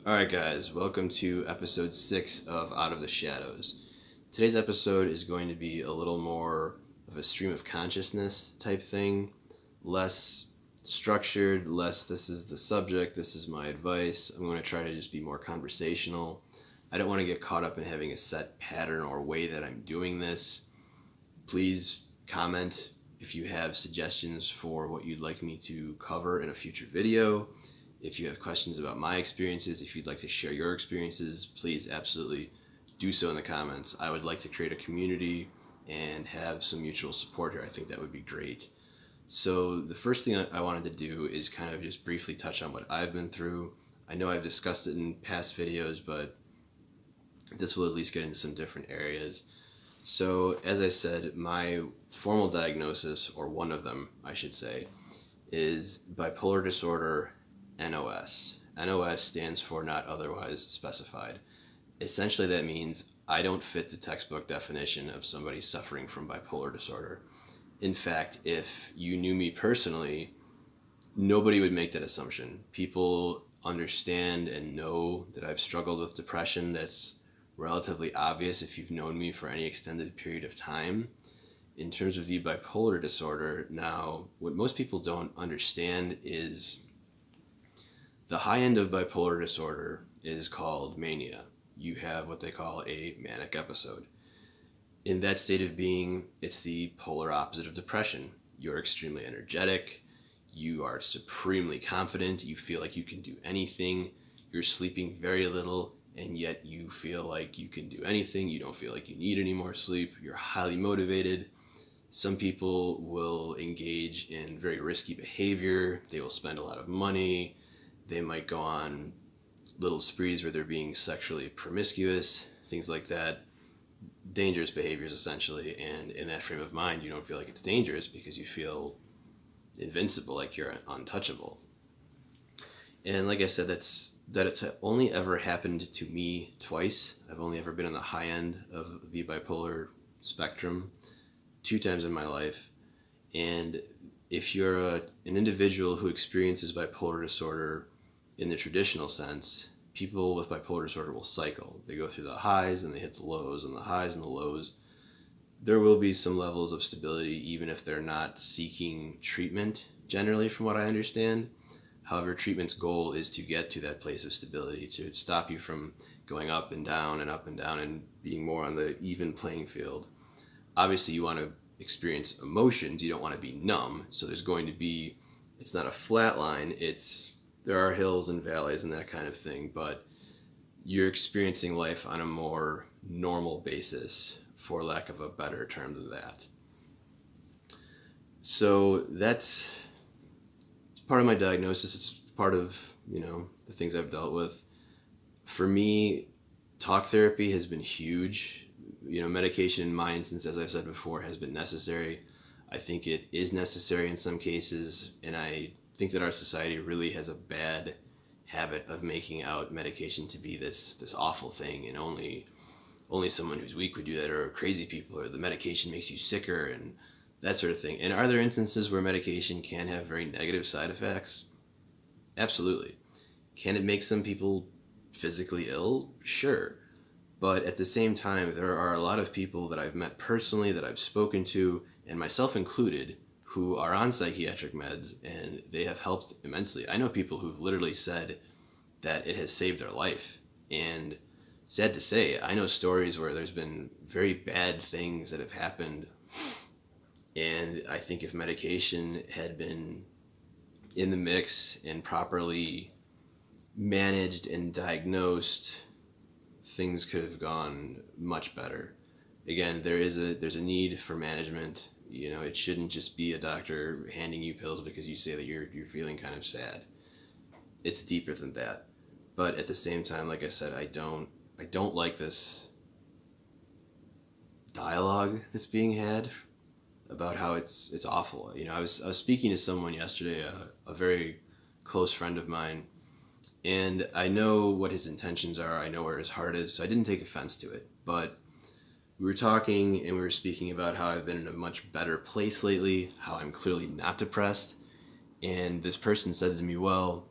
Alright, guys, welcome to episode 6 of Out of the Shadows. Today's episode is going to be a little more of a stream of consciousness type thing, less structured, less this is the subject, this is my advice. I'm going to try to just be more conversational. I don't want to get caught up in having a set pattern or way that I'm doing this. Please comment if you have suggestions for what you'd like me to cover in a future video. If you have questions about my experiences, if you'd like to share your experiences, please absolutely do so in the comments. I would like to create a community and have some mutual support here. I think that would be great. So the first thing I wanted to do is kind of just briefly touch on what I've been through. I know I've discussed it in past videos, but this will at least get into some different areas. So as I said, my formal diagnosis, or one of them, I should say, is bipolar disorder NOS. NOS stands for not otherwise specified. Essentially, that means I don't fit the textbook definition of somebody suffering from bipolar disorder. In fact, if you knew me personally, nobody would make that assumption. People understand and know that I've struggled with depression. That's relatively obvious if you've known me for any extended period of time. In terms of the bipolar disorder, now, what most people don't understand is the high end of bipolar disorder is called mania. You have what they call a manic episode. In that state of being, it's the polar opposite of depression. You're extremely energetic, you are supremely confident, you feel like you can do anything, you're sleeping very little, and yet you feel like you can do anything, you don't feel like you need any more sleep, you're highly motivated. Some people will engage in very risky behavior, they will spend a lot of money, they might go on little sprees where they're being sexually promiscuous, things like that. Dangerous behaviors, essentially. And in that frame of mind, you don't feel like it's dangerous because you feel invincible, like you're untouchable. And like I said, it's only ever happened to me twice. I've only ever been on the high end of the bipolar spectrum 2 times in my life. And if you're an individual who experiences bipolar disorder in the traditional sense, people with bipolar disorder will cycle. They go through the highs and they hit the lows, and the highs and the lows. There will be some levels of stability even if they're not seeking treatment, generally, from what I understand. However, treatment's goal is to get to that place of stability, to stop you from going up and down and up and down and being more on the even playing field. Obviously, you want to experience emotions. You don't want to be numb. So there's going to be, it's not a flat line. There are hills and valleys and that kind of thing, but you're experiencing life on a more normal basis, for lack of a better term than that. So that's part of my diagnosis. It's part of, the things I've dealt with. For me, talk therapy has been huge. Medication in my instance, as I've said before, has been necessary. I think it is necessary in some cases, and I think that our society really has a bad habit of making out medication to be this awful thing, and only someone who's weak would do that, or crazy people, or the medication makes you sicker, and that sort of thing. And are there instances where medication can have very negative side effects? Absolutely. Can it make some people physically ill? Sure. But at the same time, there are a lot of people that I've met personally, that I've spoken to, and myself included, who are on psychiatric meds, and they have helped immensely. I know people who've literally said that it has saved their life. And sad to say, I know stories where there's been very bad things that have happened. And I think if medication had been in the mix and properly managed and diagnosed, things could have gone much better. Again, there's a need for management. It shouldn't just be a doctor handing you pills because you say that you're feeling kind of sad. It's deeper than that. But at the same time, like I said, I don't like this dialogue that's being had about how it's awful. I was speaking to someone yesterday, a very close friend of mine, and I know what his intentions are. I know where his heart is, so I didn't take offense to it. But we were talking and we were speaking about how I've been in a much better place lately, how I'm clearly not depressed. And this person said to me, well,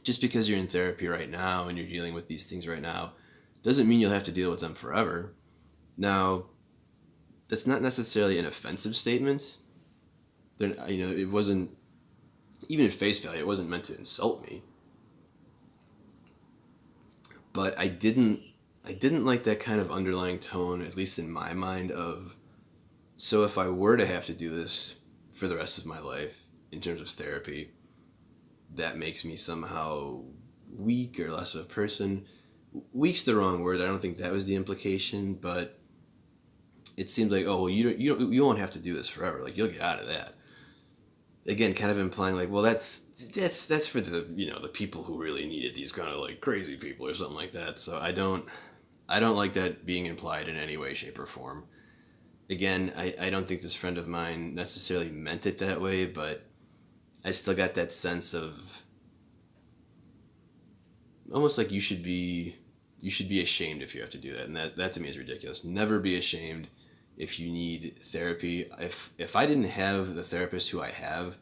just because you're in therapy right now and you're dealing with these things right now doesn't mean you'll have to deal with them forever. Now, that's not necessarily an offensive statement. It wasn't, even at face value, it wasn't meant to insult me. But I didn't like that kind of underlying tone, at least in my mind, of, so if I were to have to do this for the rest of my life in terms of therapy, that makes me somehow weak or less of a person. Weak's the wrong word. I don't think that was the implication, but it seemed like, oh, well, you won't have to do this forever. Like, you'll get out of that. Again, kind of implying like, well, that's for the the people who really need it. These kind of like crazy people or something like that. So I don't like that being implied in any way, shape, or form. Again, I don't think this friend of mine necessarily meant it that way, but I still got that sense of almost like you should be ashamed if you have to do that, and that to me is ridiculous. Never be ashamed if you need therapy. If I didn't have the therapist who I have,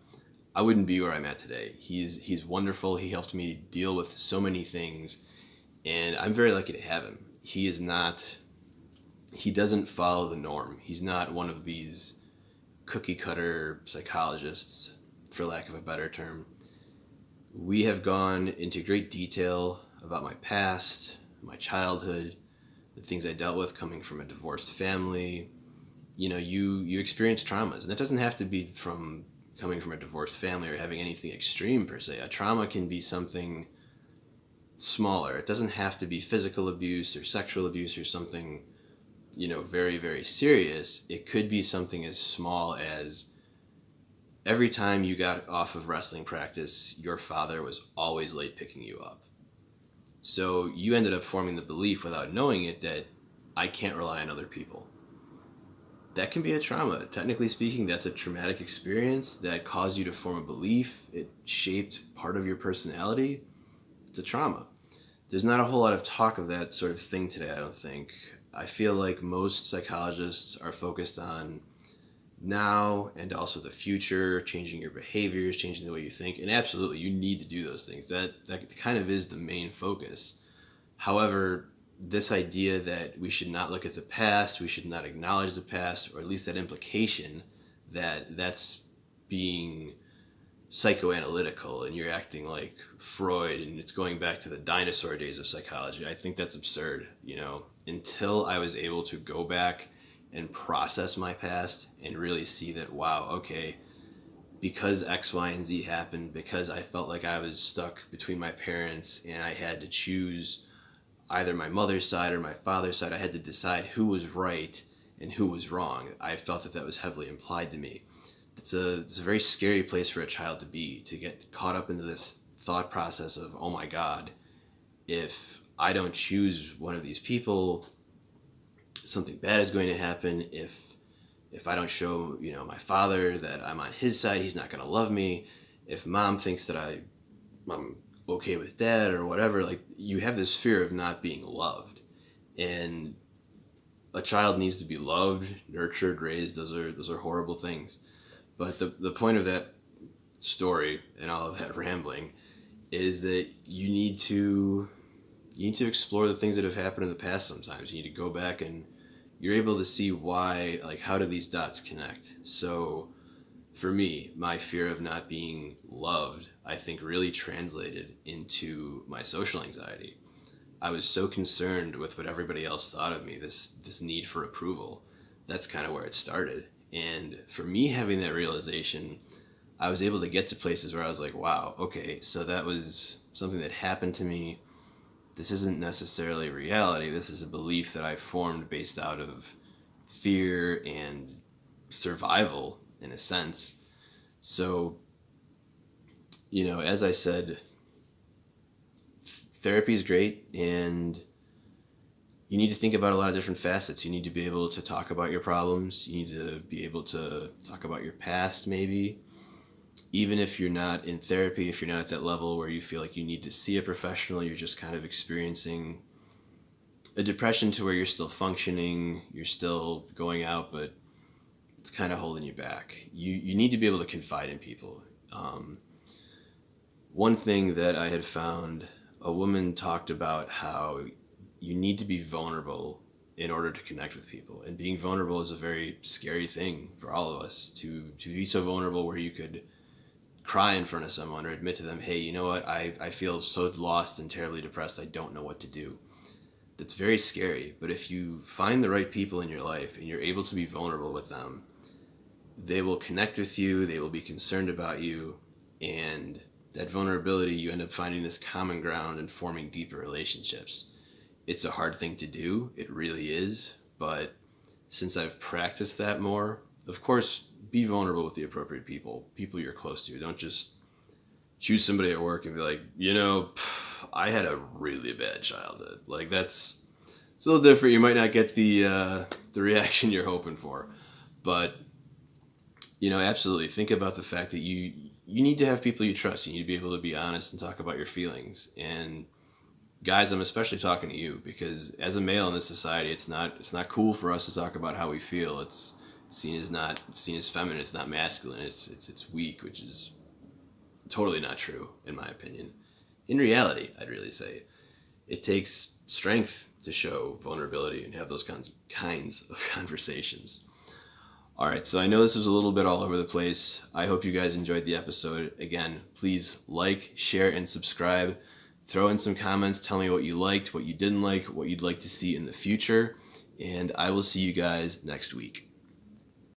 I wouldn't be where I'm at today. He's wonderful. He helped me deal with so many things, and I'm very lucky to have him. He doesn't follow the norm. He's not one of these cookie cutter psychologists, for lack of a better term. We have gone into great detail about my past, my childhood, the things I dealt with coming from a divorced family. You experience traumas, and that doesn't have to be from coming from a divorced family or having anything extreme per se. A trauma can be something smaller. It doesn't have to be physical abuse or sexual abuse or something, very, very serious. It could be something as small as every time you got off of wrestling practice, your father was always late picking you up. So you ended up forming the belief without knowing it that I can't rely on other people. That can be a trauma. Technically speaking, that's a traumatic experience that caused you to form a belief. It shaped part of your personality. It's a trauma. There's not a whole lot of talk of that sort of thing today, I don't think. I feel like most psychologists are focused on now and also the future, changing your behaviors, changing the way you think. And absolutely, you need to do those things. That kind of is the main focus. However, this idea that we should not look at the past, we should not acknowledge the past, or at least that implication that that's being psychoanalytical and you're acting like Freud and it's going back to the dinosaur days of psychology. I think that's absurd. Until I was able to go back and process my past and really see that, wow, okay, because X, Y, and Z happened, because I felt like I was stuck between my parents and I had to choose either my mother's side or my father's side, I had to decide who was right and who was wrong. I felt that was heavily implied to me. It's a very scary place for a child to be, to get caught up into this thought process of, oh my God, if I don't choose one of these people, something bad is going to happen. If I don't show, my father that I'm on his side, he's not going to love me. If mom thinks that I'm okay with dad or whatever, like, you have this fear of not being loved. And a child needs to be loved, nurtured, raised. Those are horrible things. But the point of that story and all of that rambling is that you need to explore the things that have happened in the past sometimes. You need to go back and you're able to see why, like, how do these dots connect? So for me, my fear of not being loved, I think, really translated into my social anxiety. I was so concerned with what everybody else thought of me, this need for approval. That's kind of where it started. And for me, having that realization, I was able to get to places where I was like, wow, okay, so that was something that happened to me. This isn't necessarily reality. This is a belief that I formed based out of fear and survival, in a sense. So, as I said, therapy is great, and you need to think about a lot of different facets. You need to be able to talk about your problems. You need to be able to talk about your past, maybe. Even if you're not in therapy, if you're not at that level where you feel like you need to see a professional, you're just kind of experiencing a depression to where you're still functioning, you're still going out, but it's kind of holding you back. You need to be able to confide in people. One thing that I had found, a woman talked about how you need to be vulnerable in order to connect with people. And being vulnerable is a very scary thing for all of us, to be so vulnerable where you could cry in front of someone or admit to them, hey, you know what, I feel so lost and terribly depressed, I don't know what to do. That's very scary. But if you find the right people in your life and you're able to be vulnerable with them, they will connect with you, they will be concerned about you, and that vulnerability, you end up finding this common ground and forming deeper relationships. It's a hard thing to do, it really is, but since I've practiced that more, of course, be vulnerable with the appropriate people you're close to. Don't just choose somebody at work and be like, I had a really bad childhood. Like, it's a little different. You might not get the reaction you're hoping for, but absolutely think about the fact that you need to have people you trust. You need to be able to be honest and talk about your feelings. And guys, I'm especially talking to you because as a male in this society, it's not cool for us to talk about how we feel. It's seen as feminine. It's not masculine. It's weak, which is totally not true in my opinion. In reality, I'd really say it takes strength to show vulnerability and have those kinds of conversations. All right, so I know this was a little bit all over the place. I hope you guys enjoyed the episode. Again, please like, share, and subscribe. Throw in some comments. Tell me what you liked, what you didn't like, what you'd like to see in the future. And I will see you guys next week.